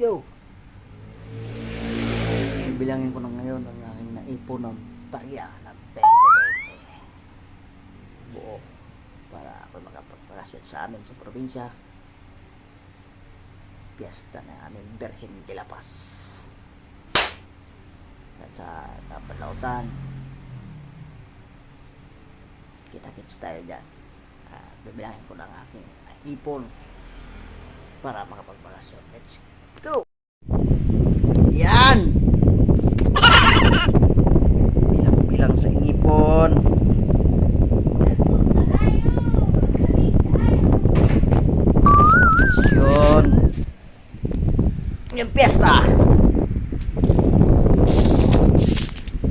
go! Bilangin ko na ngayon ang aking naipon ng tagya ng 2020. Buo. Para ako makapagpakasyon sa amin sa probinsya. Piyesta na aming Birhen de la Paz. At sa Tapanlautan. Kita-kits tayo dyan. Bibilangin ko ng aking ipon para makapagpakasyon. Let's go! Yan! Bilang sa ipon. Bakasyon. Yung piyesta.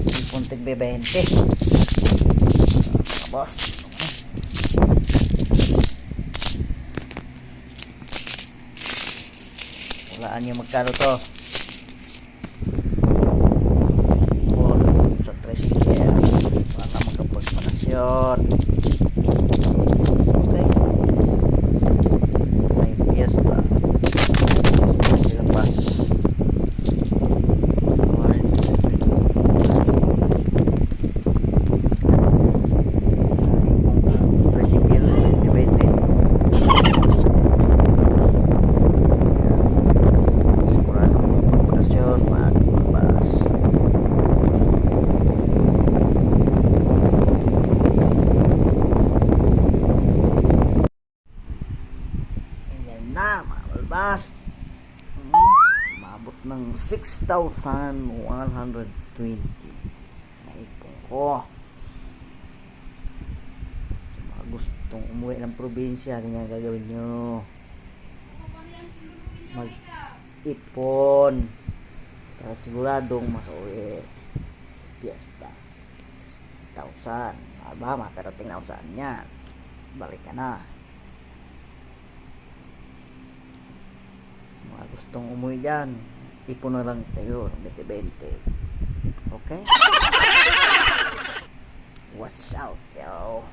Ipon tigbe 20. Boss. Walaan nyo magkano to. Sa tricycle para makapagpakasyon. Okay, may piyesta Lapas. Tricycle 2020. Na mga balbas, umabot ng 6,120 naipon ko. Sa mga gustong umuwi ng probinsya, ganyan gagawin nyo, mag-ipon para siguradong makauwi. Piyesta 6,000, aba makarating na saan yan, balik ka na. Mga gustong umuwi dyan, ipon na lang tayo ng 2020. Okay? Watch out, yo.